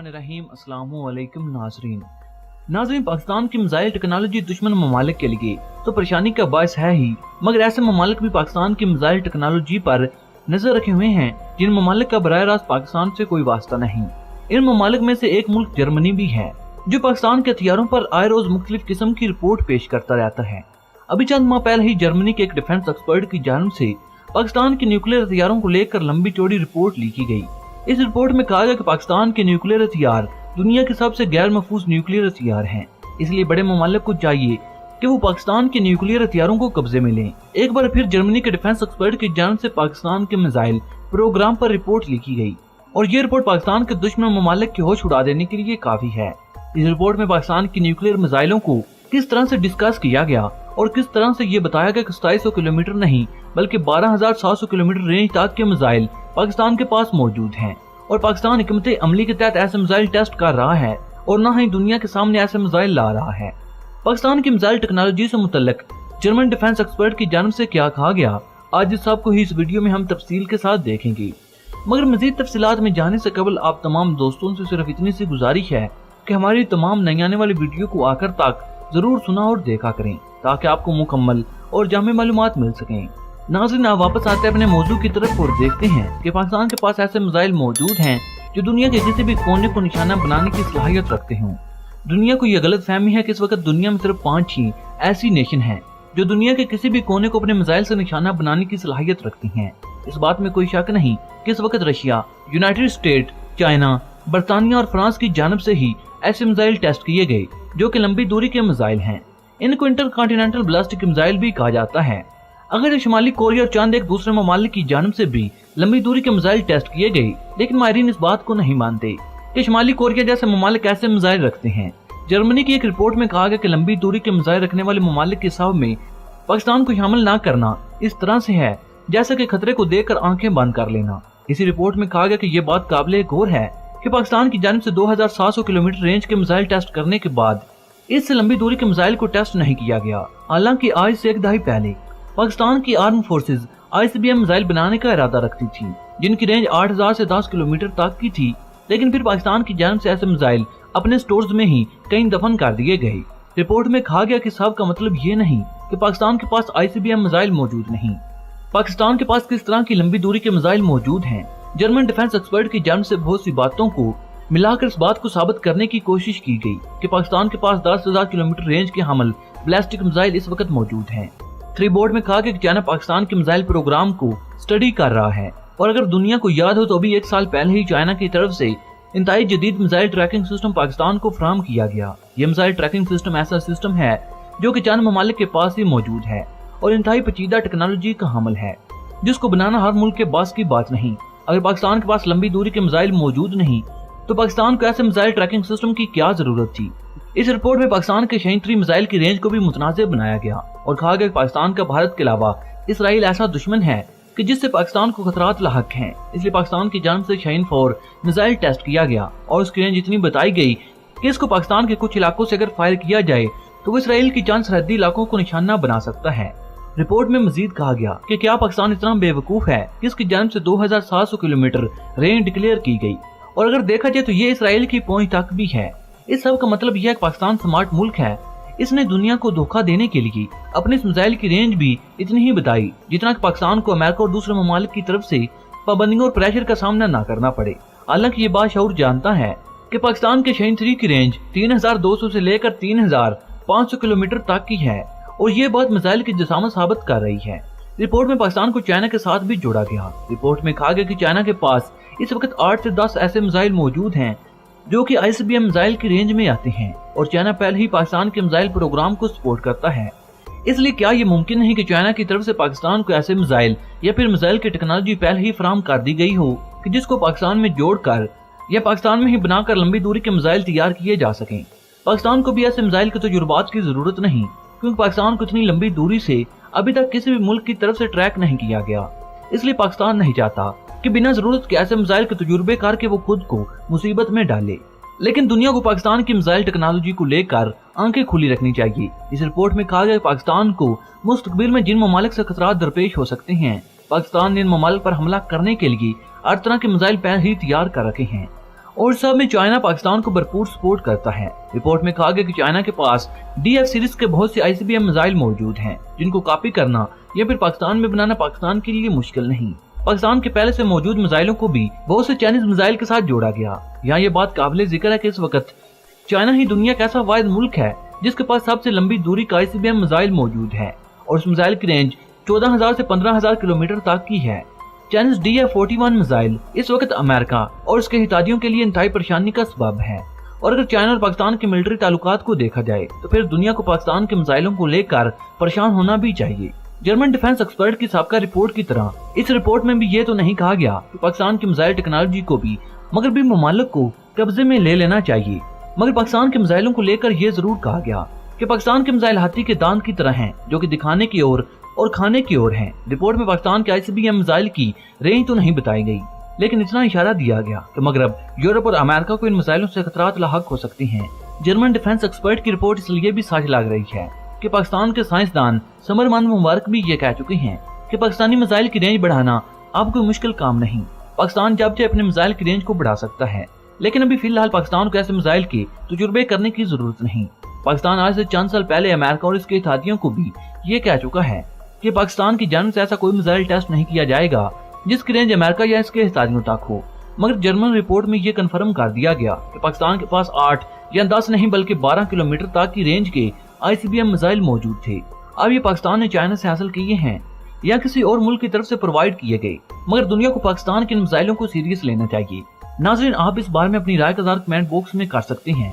बिस्मिल्लाहिर्रहमानिर्रहीम। अस्सलामु अलैकुम नाज़रीन, पाकिस्तान की मिसाइल टेक्नोलॉजी दुश्मन ममालिक के लिए तो परेशानी का बायस है ही, मगर ऐसे ममालिक भी पाकिस्तान की मिसाइल टेक्नोलॉजी पर नजर रखे हुए हैं जिन ममालिक का बराह रास्त पाकिस्तान से कोई वास्ता नहीं। इन ममालिक में से एक मुल्क जर्मनी भी है, जो पाकिस्तान के हथियारों पर आए रोज मुख्तलिफ किस्म की रिपोर्ट पेश करता रहता है। अभी चंद माह पहले ही जर्मनी के एक डिफेंस एक्सपर्ट की जानिब से पाकिस्तान के न्यूक्लियर हथियारों को लेकर लंबी चौड़ी रिपोर्ट लिखी गई। इस रिपोर्ट में कहा गया कि पाकिस्तान के न्यूक्लियर हथियार दुनिया के सबसे गैर महफूज न्यूक्लियर हथियार हैं, इसलिए बड़े ममालिक को चाहिए कि वो पाकिस्तान के न्यूक्लियर हथियारों को कब्जे में लें। एक बार फिर जर्मनी के डिफेंस एक्सपर्ट की जानिब से पाकिस्तान के मिसाइल प्रोग्राम पर रिपोर्ट लिखी गई और ये रिपोर्ट पाकिस्तान के दुश्मन ममालिक की होश उड़ा देने के लिए काफी है। इस रिपोर्ट में पाकिस्तान की न्यूक्लियर मिसाइलों को किस तरह से डिस्कस किया गया और किस तरह से ये बताया गया कि 2700 किलोमीटर नहीं बल्कि 12,700 किलोमीटर रेंज तक के मिसाइल पाकिस्तान के पास मौजूद हैं और पाकिस्तान हिकमत अमली के तहत ऐसे मिसाइल टेस्ट कर रहा है और न ही दुनिया के सामने ऐसे मिसाइल ला रहा है। पाकिस्तान की मिसाइल टेक्नोलॉजी से मुतल्लिक जर्मन डिफेंस एक्सपर्ट की जानिब से क्या कहा गया, आज इस सबको ही इस वीडियो में हम तफसील के साथ देखेंगे। मगर मजीद तफसीलात में जाने से कबल आप तमाम दोस्तों से सिर्फ इतनी सी गुजारिश है कि हमारी तमाम नई आने वाली वीडियो को आखिर तक जरूर सुना और देखा करें ताकि आपको मुकम्मल और जामे मालूमात मिल सकें। नाज़रीन, आप वापस आते हैं अपने मौजू की तरफ और देखते हैं कि पाकिस्तान के पास ऐसे मिसाइल मौजूद हैं जो दुनिया के किसी भी कोने को निशाना बनाने की सलाहियत रखते हों। दुनिया को यह गलत फहमी है कि इस वक्त दुनिया में सिर्फ 5 ही ऐसी नेशन हैं जो दुनिया के किसी भी कोने को अपने मिसाइल से निशाना बनाने की सलाहियत रखती हैं। इस बात में कोई शक नहीं कि इस वक्त रशिया, यूनाइटेड स्टेट, चाइना, बरतानिया और फ्रांस की जानिब से ही ऐसे मिसाइल टेस्ट किए गए जो कि लंबी दूरी के मिसाइल हैं। इनको इंटरकॉन्टिनेंटल बैलिस्टिक मिसाइल भी कहा जाता है। अगर शुमाली कोरिया और चांद एक दूसरे ममालिक की जानिब से भी लंबी दूरी के मिसाइल टेस्ट किए गए, लेकिन माहिरीन इस बात को नहीं मानते कि शुमाली कोरिया जैसे ममालिक ऐसे मिसाइल रखते हैं। जर्मनी की एक रिपोर्ट में कहा गया कि लंबी दूरी के मिसाइल रखने वाले ममालिक के हिसाब में पाकिस्तान को शामिल न करना इस तरह से है जैसे कि खतरे को देखकर आंखें बंद कर लेना। इसी रिपोर्ट में कहा गया कि यह बात काबिल गौर है कि पाकिस्तान की जानिब से 2,700 किलोमीटर रेंज के मिसाइल टेस्ट करने के बाद इससे लंबी दूरी के मिसाइल को टेस्ट नहीं किया गया। हालांकि आज से एक दहाई पहले पाकिस्तान की आर्म फोर्सेज ICBM मिसाइल बनाने का इरादा रखती थी जिनकी रेंज 8,000 से 10 किलोमीटर तक की थी, लेकिन फिर पाकिस्तान की जानिब से ऐसे मिसाइल अपने स्टोर्स में ही कहीं दफन कर दिए गए। रिपोर्ट में कहा गया कि सब का मतलब ये नहीं कि पाकिस्तान के पास ICBM मिसाइल मौजूद नहीं, पाकिस्तान के पास किस तरह की लंबी दूरी के मिसाइल मौजूद हैं। जर्मन डिफेंस एक्सपर्ट की जानिब से बहुत सी बातों को मिलाकर इस बात को साबित करने की कोशिश की गई कि पाकिस्तान के पास 10,000 किलोमीटर रेंज के हमल बैलिस्टिक मिसाइल इस वक्त मौजूद हैं। रिपोर्ट में कहा कि चाइना पाकिस्तान के मिसाइल प्रोग्राम को स्टडी कर रहा है और अगर दुनिया को याद हो तो अभी 1 साल पहले ही चाइना की तरफ से इंतहाई जदीद मिसाइल ट्रैकिंग सिस्टम पाकिस्तान को फराहम किया गया। यह मिसाइल ट्रैकिंग सिस्टम ऐसा सिस्टम है जो कि चंद ममालिक के पास ही मौजूद है और इंतहाई पेचीदा टेक्नोलॉजी का हमल है जिसको बनाना हर मुल्क के पास की बात नहीं। अगर पाकिस्तान के पास लंबी दूरी के मिसाइल मौजूद नहीं तो पाकिस्तान को ऐसे मिसाइल ट्रैकिंग सिस्टम की क्या जरूरत थी। इस रिपोर्ट में पाकिस्तान के शाहीन 3 मिसाइल की रेंज को भी मुतनाज़िर बनाया गया और कहा गया कि पाकिस्तान का भारत के अलावा इसराइल ऐसा दुश्मन है कि जिससे पाकिस्तान को खतरात लाहक हैं, इसलिए पाकिस्तान की जानिब से शाहीन 4 मिसाइल टेस्ट किया गया और उसकी रेंज इतनी बताई गई कि इसको पाकिस्तान के कुछ इलाकों से अगर फायर किया जाए तो वो इसराइल की चंद सरहदी इलाकों को निशाना बना सकता है। रिपोर्ट में मजीद कहा गया कि क्या पाकिस्तान इतना बेवकूफ है कि इसकी जानिब से 2,700 किलोमीटर रेंज डिक्लेयर की गई और अगर देखा जाए तो ये इसराइल की पहुंच तक भी है। इस सब का मतलब यह है कि पाकिस्तान स्मार्ट मुल्क है, इसने दुनिया को धोखा देने के लिए अपने इस मिसाइल की रेंज भी इतनी ही बताई जितना कि पाकिस्तान को अमेरिका और दूसरे ममालिक की तरफ से पाबंदियों और प्रेशर का सामना न करना पड़े। हालांकि ये बाशऊर जानता है कि पाकिस्तान के शाहीन 3 की रेंज 3,200 से लेकर 3,500 किलोमीटर तक की है और ये बात मिसाइल की जसामत साबित कर रही है। रिपोर्ट में पाकिस्तान को चाइना के साथ भी जोड़ा गया। रिपोर्ट में कहा गया कि चाइना के पास इस वक्त 8 से 10 ऐसे मिसाइल मौजूद हैं जो कि ICBM मिसाइल की रेंज में आते हैं और चाइना पहले ही पाकिस्तान के मिसाइल प्रोग्राम को सपोर्ट करता है। इसलिए क्या ये मुमकिन नहीं कि चाइना की तरफ से पाकिस्तान को ऐसे मिसाइल या फिर मिसाइल की टेक्नोलॉजी पहले ही फराहम कर दी गई हो कि जिसको पाकिस्तान में जोड़कर या पाकिस्तान में ही बनाकर लंबी दूरी के मिसाइल तैयार किए जा सकें। पाकिस्तान को भी ऐसे मिसाइल के तजुर्बात की जरूरत नहीं क्योंकि पाकिस्तान को इतनी लंबी दूरी से अभी तक किसी भी मुल्क की तरफ से ट्रैक नहीं किया गया। इसलिए पाकिस्तान नहीं चाहता कि बिना जरूरत के ऐसे मिसाइल के तजुर्बे करके वो खुद को मुसीबत में डाले। लेकिन दुनिया को पाकिस्तान की मिसाइल टेक्नोलॉजी को लेकर आंखें खुली रखनी चाहिए। इस रिपोर्ट में कहा गया पाकिस्तान को मुस्तकबिल में जिन ममालिक से खतरात दरपेश हो सकते हैं, पाकिस्तान ने इन ममालिक पर हमला करने के लिए हर तरह के मिसाइल पहले ही तैयार कर रखे हैं और सब में चाइना पाकिस्तान को भरपूर सपोर्ट करता है। रिपोर्ट में कहा गया कि चाइना के पास DF सीरीज के बहुत से ICBM मिसाइल मौजूद हैं, जिनको कॉपी करना या फिर पाकिस्तान में बनाना पाकिस्तान के लिए मुश्किल नहीं। पाकिस्तान के पहले से मौजूद मिसाइलों को भी बहुत से चाइनीज मिसाइल के साथ जोड़ा गया। यहाँ ये बात काबिल जिक्र है कि इस वक्त चाइना ही दुनिया का ऐसा वाहिद मुल्क है जिसके पास सबसे लंबी दूरी का ICBM मिसाइल मौजूद है और उस मिसाइल की रेंज 14,000 से 15,000 किलोमीटर तक की है। चाइनीज DF-41 मिसाइल इस वक्त अमेरिका और उसके हिताधियों के लिए इंतहाई परेशानी का सबब है। और अगर चाइना और पाकिस्तान के मिलिट्री ताल्लुकात को देखा जाए तो फिर दुनिया को पाकिस्तान के मिसाइलों को लेकर परेशान होना भी चाहिए। जर्मन डिफेंस एक्सपर्ट की साबका रिपोर्ट की तरह इस रिपोर्ट में भी ये तो नहीं कहा गया कि पाकिस्तान की मिसाइल टेक्नोलॉजी को भी मगरबी ममालिक को कब्जे में ले लेना चाहिए, मगर पाकिस्तान के मिसाइलों को लेकर ये जरूर कहा गया कि पाकिस्तान के मिसाइल हाथी के दांत की तरह हैं, जो कि दिखाने की ओर और खाने की ओर हैं। रिपोर्ट में पाकिस्तान के ICBM मिसाइल की रेंज तो नहीं बताई गई, लेकिन इतना इशारा दिया गया कि मगरब, यूरोप और अमेरिका को इन मिसाइलों से खतरात लाहक हो सकती हैं। जर्मन डिफेंस एक्सपर्ट की रिपोर्ट इसलिए भी साझ लग रही है कि पाकिस्तान के साइंसदान समरमंद मुबारक भी ये कह चुके हैं कि पाकिस्तानी मिसाइल की रेंज बढ़ाना अब कोई मुश्किल काम नहीं। पाकिस्तान जब चाहे अपने मिसाइल की रेंज को बढ़ा सकता है, लेकिन अभी फिलहाल पाकिस्तान को ऐसे मिसाइल के तजुर्बे करने की जरूरत नहीं। पाकिस्तान आज से चंद साल पहले अमेरिका और इसके इत्तेहादियों को भी ये कह चुका है कि पाकिस्तान की जानिब से ऐसा कोई मिसाइल टेस्ट नहीं किया जाएगा जिसकी रेंज अमेरिका या इसके इत्तेहादियों तक हो। मगर जर्मन रिपोर्ट में ये कन्फर्म कर दिया गया कि पाकिस्तान के पास 8 या 10 नहीं बल्कि 12 किलोमीटर तक की रेंज के ICBM मिसाइल मौजूद थे। अब ये पाकिस्तान ने चाइना से हासिल किए हैं या किसी और मुल्क की तरफ से प्रोवाइड किए गए, मगर दुनिया को पाकिस्तान के इन मिसाइलों को सीरियस लेना चाहिए। नाज़रीन, आप इस बारे में अपनी राय का इज़हार कमेंट बॉक्स में कर सकते हैं।